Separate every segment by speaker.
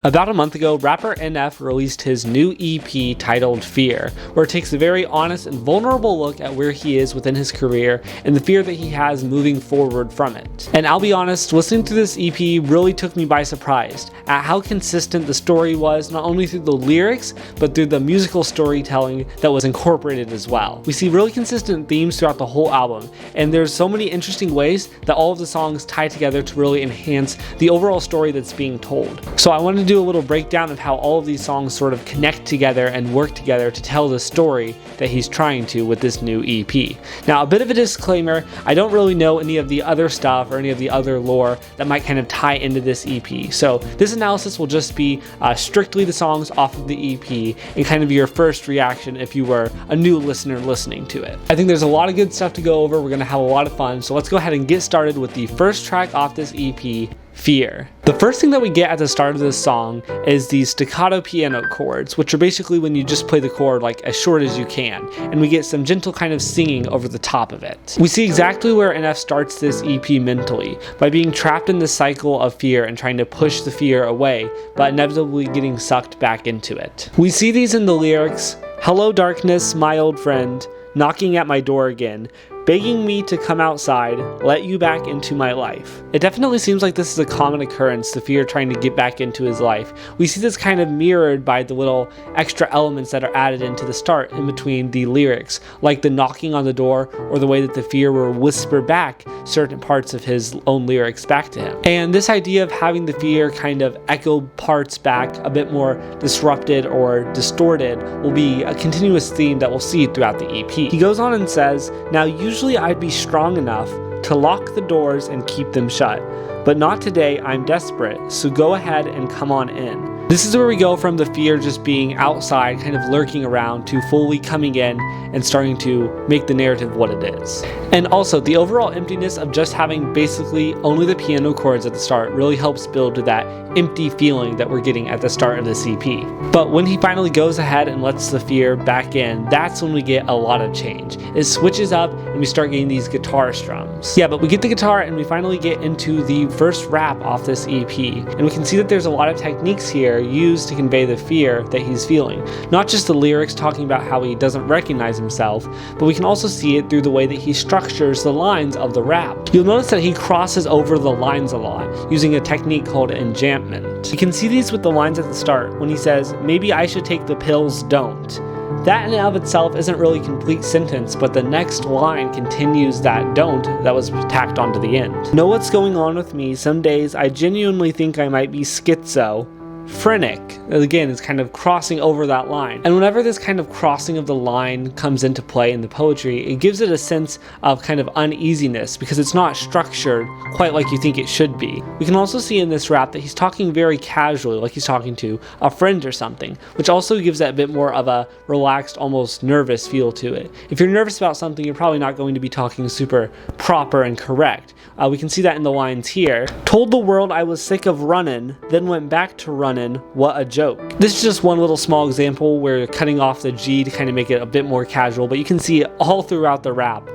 Speaker 1: About a month ago, rapper NF released his new EP titled Fear, where it takes a very honest and vulnerable look at where he is within his career and the fear that he has moving forward from it. And I'll be honest, listening to this EP really took me by surprise at how consistent the story was, not only through the lyrics, but through the musical storytelling that was incorporated as well. We see really consistent themes throughout the whole album, and there's so many interesting ways that all of the songs tie together to really enhance the overall story that's being told. So I wanted to do a little breakdown of how all of these songs sort of connect together and work together to tell the story that he's trying to with this new EP. Now, a bit of a disclaimer, I don't really know any of the other stuff or any of the other lore that might kind of tie into this EP. So this analysis will just be strictly the songs off of the EP and kind of your first reaction if you were a new listener listening to it. I think there's a lot of good stuff to go over. We're going to have a lot of fun. So let's go ahead and get started with the first track off this EP, Fear. The first thing that we get at the start of this song is these staccato piano chords, which are basically when you just play the chord like as short as you can, and we get some gentle kind of singing over the top of it. We see exactly where NF starts this EP mentally, by being trapped in this cycle of fear and trying to push the fear away, but inevitably getting sucked back into it. We see these in the lyrics, "Hello darkness, my old friend, knocking at my door again, begging me to come outside, let you back into my life." It definitely seems like this is a common occurrence, the fear trying to get back into his life. We see this kind of mirrored by the little extra elements that are added into the start in between the lyrics, like the knocking on the door or the way that the fear will whisper back certain parts of his own lyrics back to him. And this idea of having the fear kind of echo parts back a bit more disrupted or distorted will be a continuous theme that we'll see throughout the EP. He goes on and says, "Now usually I'd be strong enough to lock the doors and keep them shut, but not today. I'm desperate, so go ahead and come on in." This is where we go from the fear just being outside, kind of lurking around, to fully coming in and starting to make the narrative what it is. And also, the overall emptiness of just having basically only the piano chords at the start really helps build to that empty feeling that we're getting at the start of this EP. But when he finally goes ahead and lets the fear back in, that's when we get a lot of change. It switches up and we start getting these guitar strums. Yeah, but we get the guitar and we finally get into the first rap off this EP. And we can see that there's a lot of techniques here used to convey the fear that he's feeling. Not just the lyrics talking about how he doesn't recognize himself, but we can also see it through the way that he structures the lines of the rap. You'll notice that he crosses over the lines a lot, using a technique called enjambment. You can see these with the lines at the start, when he says, "Maybe I should take the pills, don't." That in and of itself isn't really a complete sentence, but the next line continues that don't that was tacked onto the end. "Know what's going on with me? Some days I genuinely think I might be schizophrenic." Again, it's kind of crossing over that line. And whenever this kind of crossing of the line comes into play in the poetry, it gives it a sense of kind of uneasiness because it's not structured quite like you think it should be. We can also see in this rap that he's talking very casually, like he's talking to a friend or something, which also gives that a bit more of a relaxed, almost nervous feel to it. If you're nervous about something, you're probably not going to be talking super proper and correct. We can see that in the lines here. "Told the world I was sick of running, then went back to running, what a joke." This is just one little small example where you're cutting off the G to kind of make it a bit more casual, but you can see it all throughout the rap,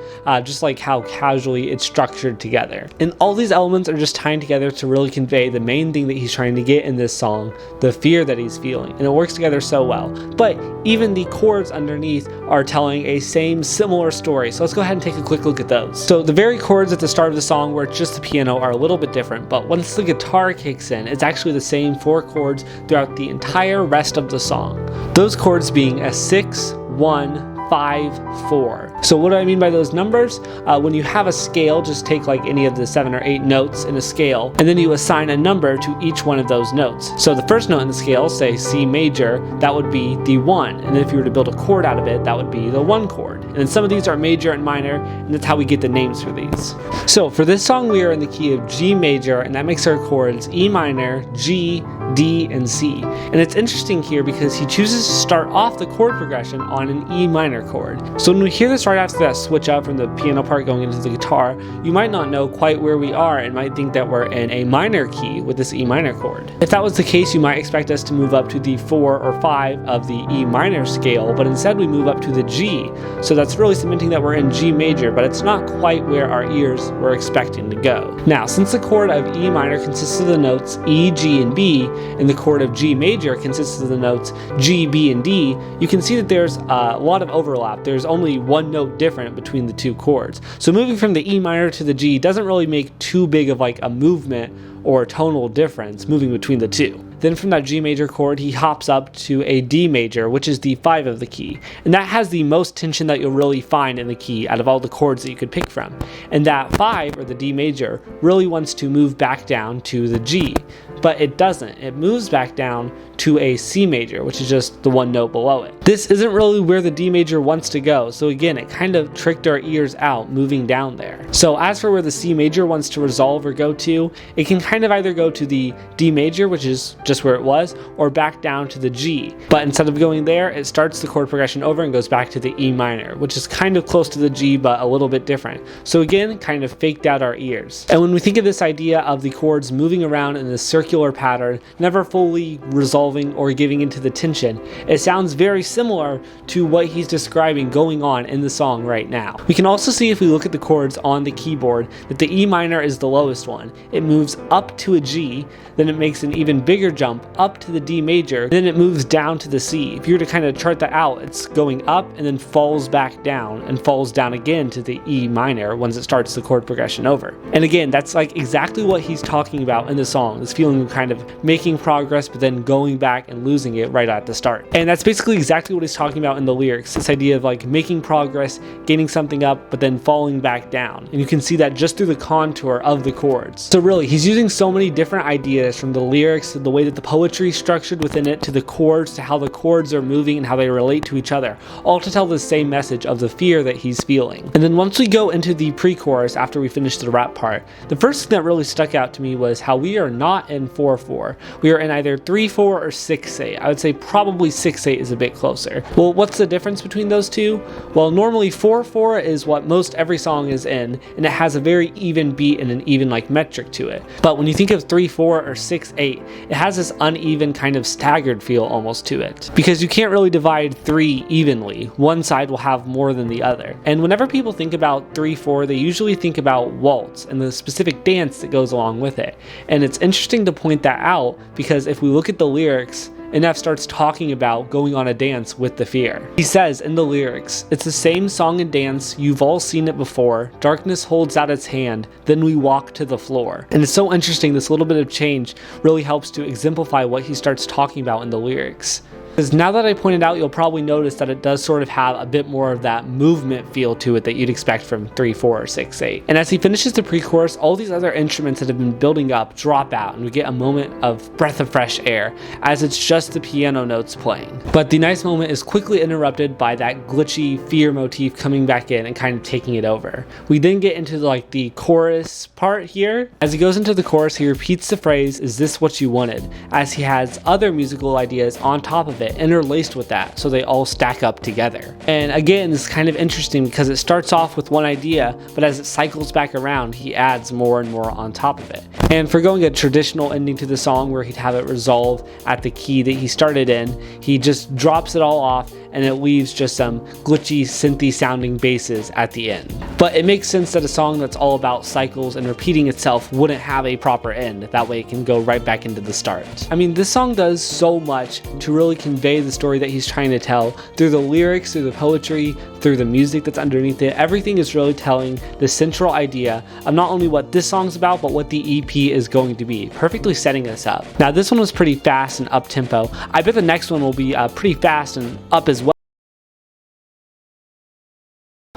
Speaker 1: just like how casually it's structured together. And all these elements are just tying together to really convey the main thing that he's trying to get in this song, the fear that he's feeling, and it works together so well. But even the chords underneath are telling a similar story, so let's go ahead and take a quick look at those. So the very chords at the start of the song where it's just the piano are a little bit different, but once the guitar kicks in, it's actually the same 4 chords throughout the entire rest of the song. Those chords being a 6, 1, 5, 4. So what do I mean by those numbers? When you have a scale, just take like any of the 7 or 8 notes in a scale, and then you assign a number to each one of those notes. So the first note in the scale, say C major, that would be the 1. And then if you were to build a chord out of it, that would be the 1 chord. And then some of these are major and minor, and that's how we get the names for these. So for this song, we are in the key of G major, and that makes our chords E minor, G, D, and C. And it's interesting here because he chooses to start off the chord progression on an E minor minor chord. So when we hear this right after that switch up from the piano part going into the guitar, you might not know quite where we are and might think that we're in a minor key with this E minor chord. If that was the case, you might expect us to move up to the 4 or 5 of the E minor scale, but instead we move up to the G. So that's really cementing that we're in G major, but it's not quite where our ears were expecting to go. Now, since the chord of E minor consists of the notes E, G, and B, and the chord of G major consists of the notes G, B, and D, you can see that there's a lot of overlap. There's only one note different between the two chords. So moving from the E minor to the G doesn't really make too big of like a movement or a tonal difference moving between the two. Then from that G major chord, he hops up to a D major, which is the 5 of the key. And that has the most tension that you'll really find in the key out of all the chords that you could pick from. And that 5, or the D major, really wants to move back down to the G. But it doesn't. It moves back down to a C major, which is just the one note below it. This isn't really where the D major wants to go, so again, it kind of tricked our ears out moving down there. So as for where the C major wants to resolve or go to, it can kind of either go to the D major, which is just where it was, or back down to the G. But instead of going there, it starts the chord progression over and goes back to the E minor, which is kind of close to the G, but a little bit different. So again, kind of faked out our ears. And when we think of this idea of the chords moving around in this circular pattern, never fully resolving or giving into the tension, it sounds very similar to what he's describing going on in the song right now. We can also see if we look at the chords on the keyboard that the E minor is the lowest one. It moves up to a G, then it makes an even bigger jump up to the D major, then it moves down to the C. If you were to kind of chart that out, it's going up and then falls back down and falls down again to the E minor once it starts the chord progression over. And again, that's like exactly what he's talking about in the song, this feeling of kind of making progress but then going back and losing it right at the start. And that's basically exactly what he's talking about in the lyrics, this idea of like making progress, gaining something up but then falling back down. And you can see that just through the contour of the chords. So really, he's using so many different ideas, from the lyrics to the way that the poetry is structured within it, to the chords, to how the chords are moving and how they relate to each other, all to tell the same message of the fear that he's feeling. And then once we go into the pre-chorus after we finish the rap part, the first thing that really stuck out to me was how we are not in 4/4. We are in either 3/4 or 6/8. I would say probably 6/8 is a bit closer. Well, what's the difference between those two? Well, normally 4/4 is what most every song is in, and it has a very even beat and an even like metric to it. But when you think of 3/4 or 6/8, it has this uneven kind of staggered feel almost to it, because you can't really divide 3 evenly. One side will have more than the other. And whenever people think about 3/4, they usually think about waltz and the specific dance that goes along with it. And it's interesting to point that out, because if we look at the lyrics, NF starts talking about going on a dance with the fear. He says in the lyrics, "It's the same song and dance, you've all seen it before. Darkness holds out its hand, then we walk to the floor." And it's so interesting, this little bit of change really helps to exemplify what he starts talking about in the lyrics. Because now that I pointed out, you'll probably notice that it does sort of have a bit more of that movement feel to it that you'd expect from 3/4 or 6/8. And as he finishes the pre-chorus, all these other instruments that have been building up drop out, and we get a moment of breath of fresh air, as it's just the piano notes playing. But the nice moment is quickly interrupted by that glitchy fear motif coming back in and kind of taking it over. We then get into the chorus part here. As he goes into the chorus, he repeats the phrase, "Is this what you wanted?" as he has other musical ideas on top of it interlaced with that, so they all stack up together. And again, this is kind of interesting because it starts off with one idea, but as it cycles back around, he adds more and more on top of it. And for going a traditional ending to the song where he'd have it resolve at the key that he started in, he just drops it all off and it leaves just some glitchy, synthy sounding basses at the end. But it makes sense that a song that's all about cycles and repeating itself wouldn't have a proper end. That way it can go right back into the start. I mean, this song does so much to really convey the story that he's trying to tell through the lyrics, through the poetry, through the music that's underneath it. Everything is really telling the central idea of not only what this song's about, but what the EP is going to be, perfectly setting us up. Now, this one was pretty fast and up tempo. I bet the next one will be pretty fast and up as well.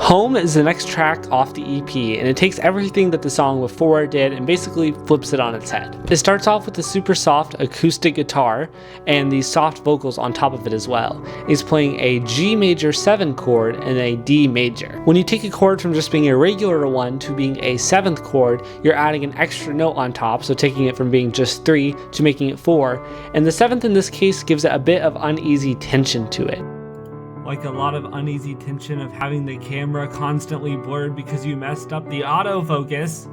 Speaker 1: Home is the next track off the EP, and it takes everything that the song before did and basically flips it on its head. It starts off with a super soft acoustic guitar and these soft vocals on top of it as well. It's playing a G major 7 chord and a D major. When you take a chord from just being a regular one to being a 7th chord, you're adding an extra note on top, so taking it from being just 3 to making it 4, and the 7th in this case gives it a bit of uneasy tension to it. like a lot of uneasy tension of having the camera constantly blurred because you messed up the autofocus.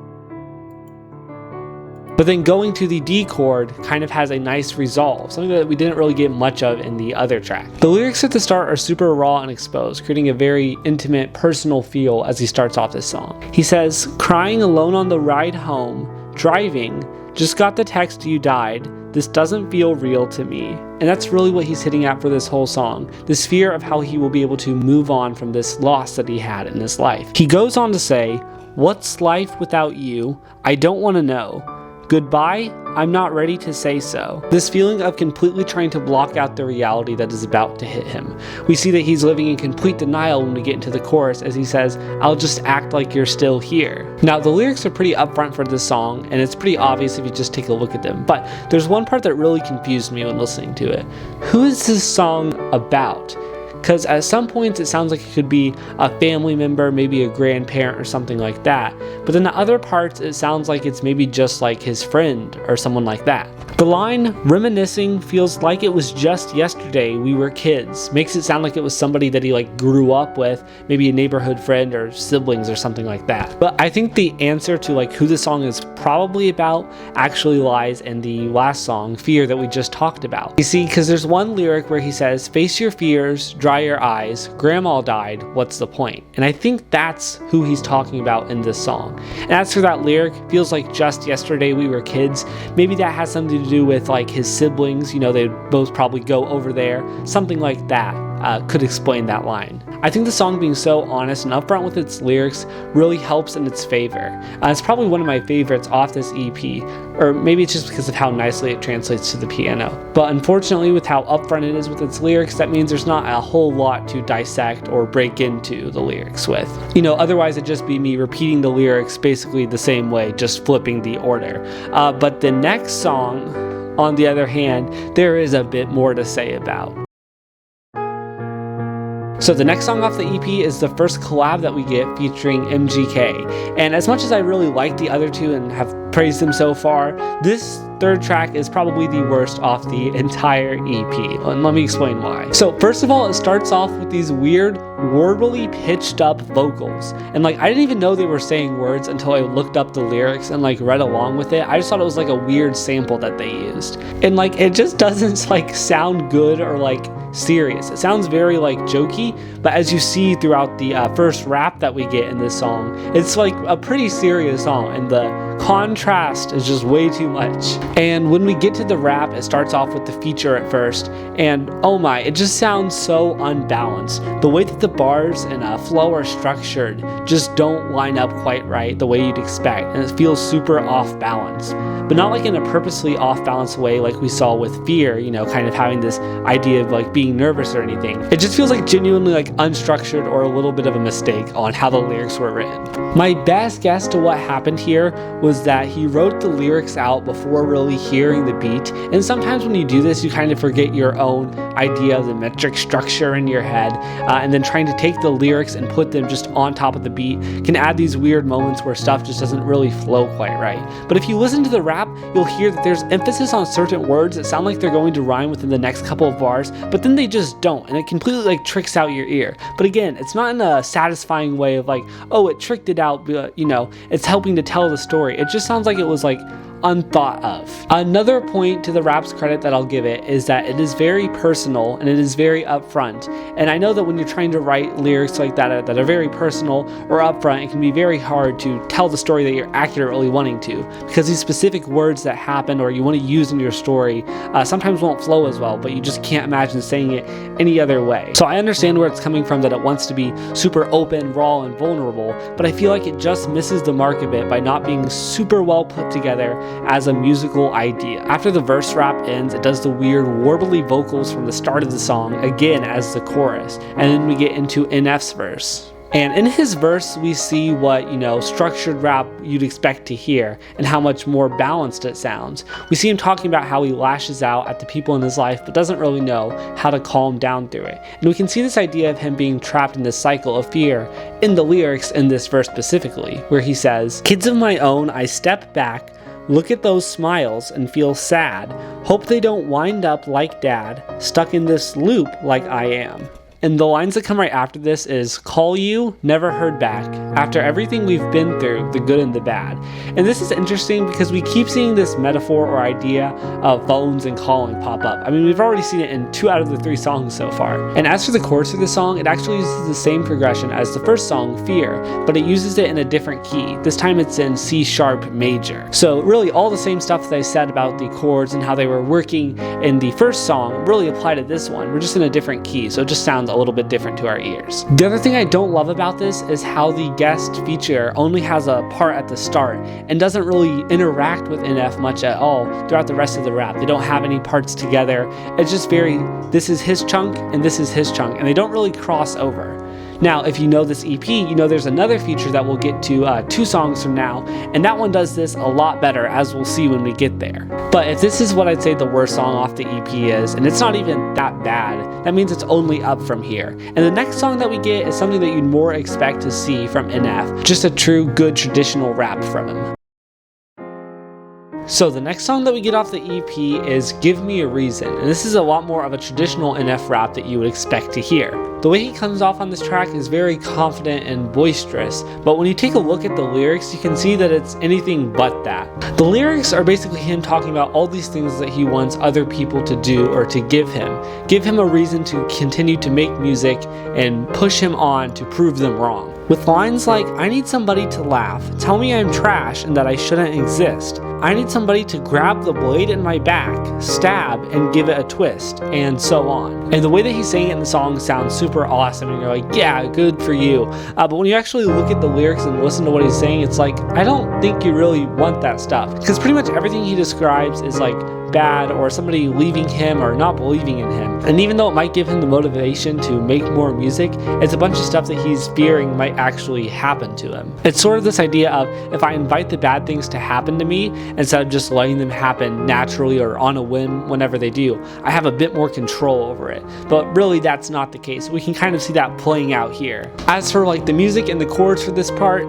Speaker 1: But then going to the D chord kind of has a nice resolve, something that we didn't really get much of in the other track. The lyrics at the start are super raw and exposed, creating a very intimate, personal feel as he starts off this song. He says, "Crying alone on the ride home, driving, just got the text you died, this doesn't feel real to me." And that's really what he's hitting at for this whole song, this fear of how he will be able to move on from this loss that he had in his life. He goes on to say, "What's life without you? I don't want to know. Goodbye, I'm not ready to say so." This feeling of completely trying to block out the reality that is about to hit him. We see that he's living in complete denial when we get into the chorus as he says, "I'll just act like you're still here." Now the lyrics are pretty upfront for this song, and it's pretty obvious if you just take a look at them, but there's one part that really confused me when listening to it. Who is this song about? Because at some points it sounds like it could be a family member, maybe a grandparent or something like that. But then the other parts it sounds like it's maybe just like his friend or someone like that. The line, "reminiscing feels like it was just yesterday we were kids," makes it sound like it was somebody that he like grew up with, maybe a neighborhood friend or siblings or something like that. But I think the answer to like who the song is probably about actually lies in the last song, Fear, that we just talked about. You see, because there's one lyric where he says, "Face your fears, dry your eyes, grandma died, what's the point?" And I think that's who he's talking about in this song. And as for that lyric, feels like just yesterday we were kids, maybe that has something to do with like his siblings, you know, they'd both probably go over there, something like that. Could explain that line. I think the song being so honest and upfront with its lyrics really helps in its favor. It's probably one of my favorites off this EP, or maybe it's just because of how nicely it translates to the piano. But unfortunately, with how upfront it is with its lyrics, that means there's not a whole lot to dissect or break into the lyrics with. You know, otherwise it'd just be me repeating the lyrics basically the same way, just flipping the order. But the next song, on the other hand, there is a bit more to say about. So the next song off the EP is the first collab that we get featuring MGK. And as much as I really like the other two and have praised them so far, this third track is probably the worst off the entire EP. And let me explain why. So first of all, it starts off with these weird, warbly pitched up vocals. And like, I didn't even know they were saying words until I looked up the lyrics and like read along with it. I just thought it was like a weird sample that they used. And like, it just doesn't like sound good or like serious. It sounds very like jokey, but as you see throughout the first rap that we get in this song, it's like a pretty serious song, and the contrast is just way too much. And when we get to the rap, it starts off with the feature at first, and oh my, it just sounds so unbalanced. The way that the bars and flow are structured just don't line up quite right the way you'd expect, and it feels super off balance. But not like in a purposely off balance way like we saw with Fear, you know, kind of having this idea of like being nervous or anything. It just feels like genuinely like unstructured or a little bit of a mistake on how the lyrics were written. My best guess to what happened here was that he wrote the lyrics out before really hearing the beat, and sometimes when you do this you kind of forget your own idea of the metric structure in your head, and then trying to take the lyrics and put them just on top of the beat can add these weird moments where stuff just doesn't really flow quite right. But if you listen to the rap, you'll hear that there's emphasis on certain words that sound like they're going to rhyme within the next couple of bars, but then they just don't, and it completely like tricks out your ear. But again, it's not in a satisfying way of like, oh, it tricked it out, but you know, it's helping to tell the story. It just sounds like it was like unthought of. Another point to the rap's credit that I'll give it is that it is very personal and it is very upfront. And I know that when you're trying to write lyrics like that that are very personal or upfront, it can be very hard to tell the story that you're accurately wanting to, because these specific words that happen or you want to use in your story sometimes won't flow as well, but you just can't imagine saying it any other way. So I understand where it's coming from, that it wants to be super open, raw, and vulnerable, but I feel like it just misses the mark a bit by not being super well put together as a musical idea. After the verse rap ends, it does the weird warbly vocals from the start of the song again as the chorus, and then we get into NF's verse. And in his verse, we see what, you know, structured rap you'd expect to hear and how much more balanced it sounds. We see him talking about how he lashes out at the people in his life but doesn't really know how to calm down through it. And we can see this idea of him being trapped in this cycle of fear in the lyrics in this verse specifically, where he says, "Kids of my own, I step back, look at those smiles and feel sad. Hope they don't wind up like dad, stuck in this loop like I am." And the lines that come right after this is, call you, never heard back, after everything we've been through, the good and the bad. And this is interesting because we keep seeing this metaphor or idea of phones and calling pop up. I mean, we've already seen it in 2 out of the 3 songs so far. And as for the chorus of the song, it actually uses the same progression as the first song, Fear, but it uses it in a different key. This time it's in C sharp major. So really all the same stuff that I said about the chords and how they were working in the first song really apply to this one. We're just in a different key, so it just sounds a little bit different to our ears. The other thing I don't love about this is how the guest feature only has a part at the start and doesn't really interact with NF much at all throughout the rest of the rap. They don't have any parts together. It's just very, this is his chunk and this is his chunk, and they don't really cross over. Now, if you know this EP, you know there's another feature that we'll get to 2 songs from now, and that one does this a lot better, as we'll see when we get there. But if this is what I'd say the worst song off the EP is, and it's not even that bad, that means it's only up from here. And the next song that we get is something that you'd more expect to see from NF, just a true good traditional rap from him. So the next song that we get off the EP is Give Me a Reason, and this is a lot more of a traditional NF rap that you would expect to hear. The way he comes off on this track is very confident and boisterous, but when you take a look at the lyrics, you can see that it's anything but that. The lyrics are basically him talking about all these things that he wants other people to do or to give him a reason to continue to make music and push him on to prove them wrong. With lines like, I need somebody to laugh, tell me I'm trash and that I shouldn't exist. I need somebody to grab the blade in my back, stab, and give it a twist, and so on. And the way that he's saying it in the song sounds super awesome, and you're like, yeah, good for you. But when you actually look at the lyrics and listen to what he's saying, it's like, I don't think you really want that stuff. Because pretty much everything he describes is like bad, or somebody leaving him or not believing in him. And even though it might give him the motivation to make more music, it's a bunch of stuff that he's fearing might actually happen to him. It's sort of this idea of, if I invite the bad things to happen to me, instead of just letting them happen naturally or on a whim whenever they do, I have a bit more control over it. But really that's not the case. We can kind of see that playing out here. As for like the music and the chords for this part,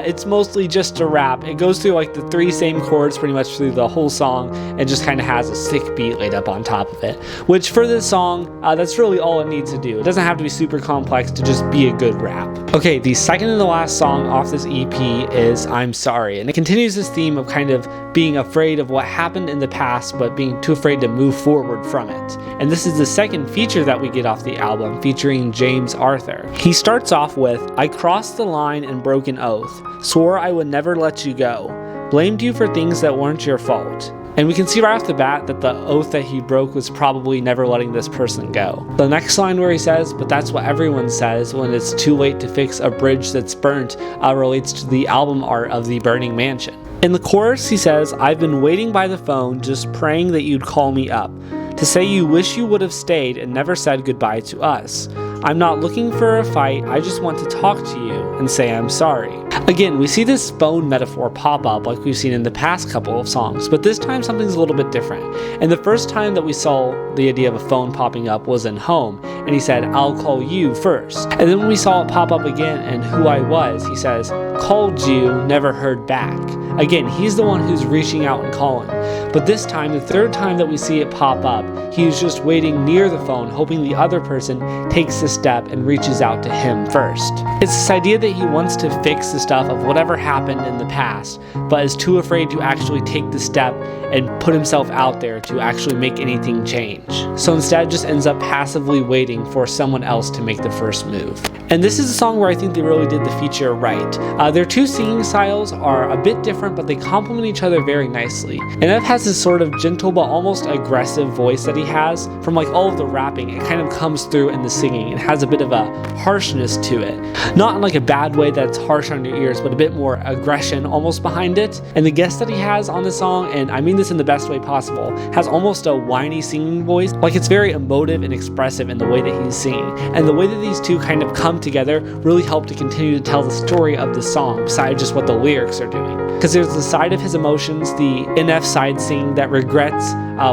Speaker 1: it's mostly just a rap. It goes through like the 3 same chords pretty much through the whole song, and just kind of has a sick beat laid up on top of it, which for this song, that's really all it needs to do. It doesn't have to be super complex to just be a good rap. Okay, the second and the last song off this EP is I'm Sorry, and it continues this theme of kind of being afraid of what happened in the past, but being too afraid to move forward from it. And this is the second feature that we get off the album, featuring James Arthur. He starts off with, I crossed the line and broke an oath, swore I would never let you go, blamed you for things that weren't your fault. And we can see right off the bat that the oath that he broke was probably never letting this person go. The next line where he says, but that's what everyone says when it's too late to fix a bridge that's burnt, relates to the album art of the Burning Mansion. In the chorus, he says, I've been waiting by the phone, just praying that you'd call me up, to say you wish you would have stayed and never said goodbye to us. I'm not looking for a fight, I just want to talk to you and say I'm sorry. Again, we see this phone metaphor pop up like we've seen in the past couple of songs, but this time something's a little bit different. And the first time that we saw the idea of a phone popping up was in Home, and he said, I'll call you first. And then when we saw it pop up again in Who I Was, he says, called you, never heard back. Again, he's the one who's reaching out and calling. But this time, the third time that we see it pop up, he's just waiting near the phone, hoping the other person takes the step and reaches out to him first. It's this idea that he wants to fix the stuff of whatever happened in the past, but is too afraid to actually take the step and put himself out there to actually make anything change. So instead just ends up passively waiting for someone else to make the first move. And this is a song where I think they really did the feature right. Their 2 singing styles are a bit different, but they complement each other very nicely. And Ev has this sort of gentle but almost aggressive voice that he has from like all of the rapping. It kind of comes through in the singing. It has a bit of a harshness to it. Not in like a bad way that's harsh on your ears, but a bit more aggression almost behind it. And the guest that he has on the song, and I mean this in the best way possible, has almost a whiny singing voice. Like it's very emotive and expressive in the way that he's singing. And the way that these 2 kind of come together really help to continue to tell the story of the song, besides just what the lyrics are doing. Because there's the side of his emotions, the NF side singing that regrets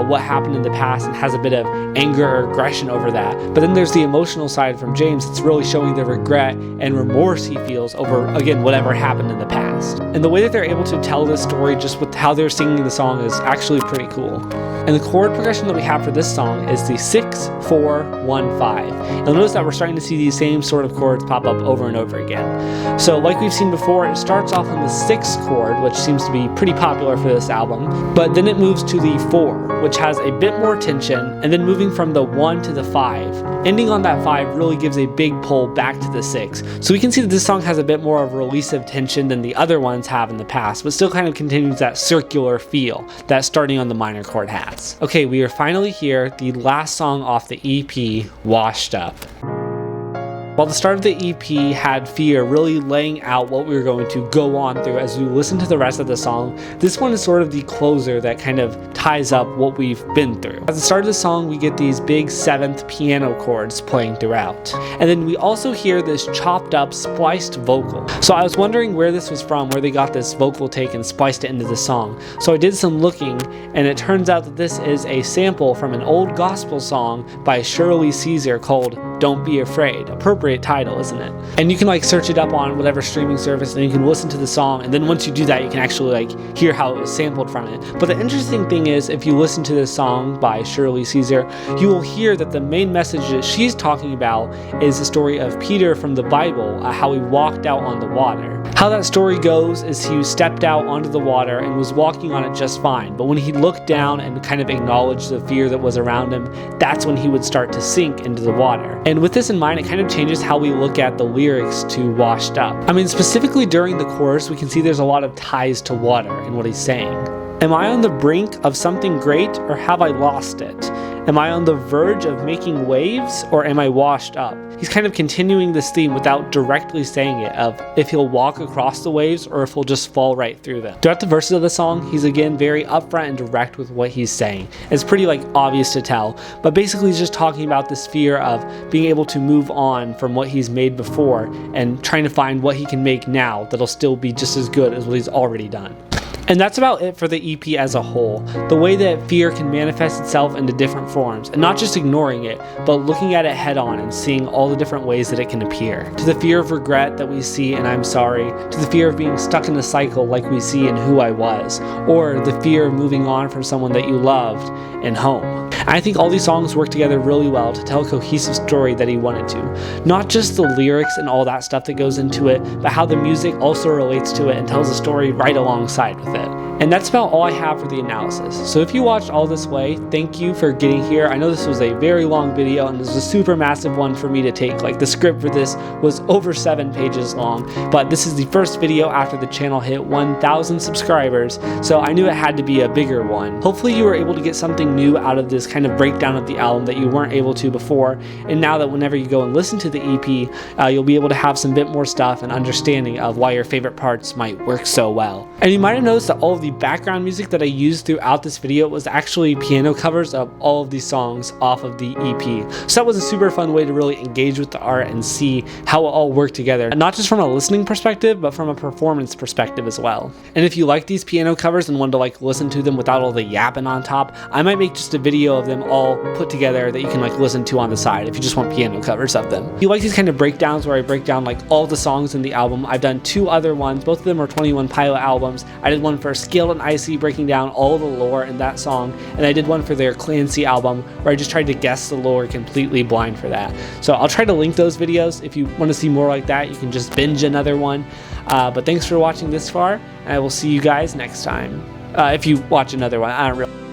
Speaker 1: what happened in the past and has a bit of anger or aggression over that. But then there's the emotional side from James that's really showing the regret and remorse he feels over, again, what whatever happened in the past. And the way that they're able to tell this story just with how they're singing the song is actually pretty cool. And the chord progression that we have for this song is the 6, 4, 1, 5. You'll notice that we're starting to see these same sort of chords pop up over and over again. So like we've seen before, it starts off on the 6th chord, which seems to be pretty popular for this album, but then it moves to the 4, which has a bit more tension, and then moving from the 1 to the 5. Ending on that 5 really gives a big pull back to the 6. So we can see that this song has a bit more of a release of tension than the other ones have in the past, but still kind of continues that circular feel that starting on the minor chord has. Okay, we are finally here, the last song off the EP, Washed Up. While the start of the EP had Fear really laying out what we were going to go on through as we listen to the rest of the song, this one is sort of the closer that kind of ties up what we've been through. At the start of the song, we get these big 7th piano chords playing throughout. And then we also hear this chopped up, spliced vocal. So I was wondering where this was from, where they got this vocal take and spliced it into the song. So I did some looking, and it turns out that this is a sample from an old gospel song by Shirley Caesar called Don't Be Afraid. Appropriate title, isn't it? And you can like search it up on whatever streaming service and you can listen to the song, and then once you do that you can actually like hear how it was sampled from it. But the interesting thing is, if you listen to this song by Shirley Caesar, you will hear that the main message that she's talking about is the story of Peter from the Bible, how he walked out on the water. How that story goes is he stepped out onto the water and was walking on it just fine, but when he looked down and kind of acknowledged the fear that was around him, that's when he would start to sink into the water. And with this in mind, it kind of changes how we look at the lyrics to Washed Up. I mean, specifically during the chorus, we can see there's a lot of ties to water in what he's saying. Am I on the brink of something great, or have I lost it? Am I on the verge of making waves, or am I washed up? He's kind of continuing this theme without directly saying it, of if he'll walk across the waves or if he'll just fall right through them. Throughout the verses of the song, he's again very upfront and direct with what he's saying. It's pretty like obvious to tell, but basically he's just talking about this fear of being able to move on from what he's made before and trying to find what he can make now that'll still be just as good as what he's already done. And that's about it for the EP as a whole. The way that fear can manifest itself into different forms, and not just ignoring it, but looking at it head on and seeing all the different ways that it can appear. To the fear of regret that we see in I'm Sorry, to the fear of being stuck in a cycle like we see in Who I Was, or the fear of moving on from someone that you loved in Home. I think all these songs work together really well to tell a cohesive story that he wanted to. Not just the lyrics and all that stuff that goes into it, but how the music also relates to it and tells a story right alongside with it. And that's about all I have for the analysis. So if you watched all this way, thank you for getting here. I know this was a very long video and this was a super massive one for me to take. Like the script for this was over 7 pages long, but this is the first video after the channel hit 1,000 subscribers, so I knew it had to be a bigger one. Hopefully you were able to get something new out of this kind of breakdown of the album that you weren't able to before, and now that whenever you go and listen to the EP, you'll be able to have some bit more stuff and understanding of why your favorite parts might work so well. And you might have noticed that all of the background music that I used throughout this video was actually piano covers of all of these songs off of the EP. So that was a super fun way to really engage with the art and see how it all worked together, not just from a listening perspective, but from a performance perspective as well. And if you like these piano covers and want to like listen to them without all the yapping on top, I might make just a video of them all put together that you can like listen to on the side if you just want piano covers of them. If you like these kind of breakdowns where I break down like all the songs in the album, I've done 2 other ones. Both of them are 21 Pilot albums. I did one for Skilled and Icy, breaking down all the lore in that song, and I did one for their Clancy album where I just tried to guess the lore completely blind for that. So I'll try to link those videos. If you want to see more like that, you can just binge another one. But thanks for watching this far, and I will see you guys next time. If you watch another one, I don't really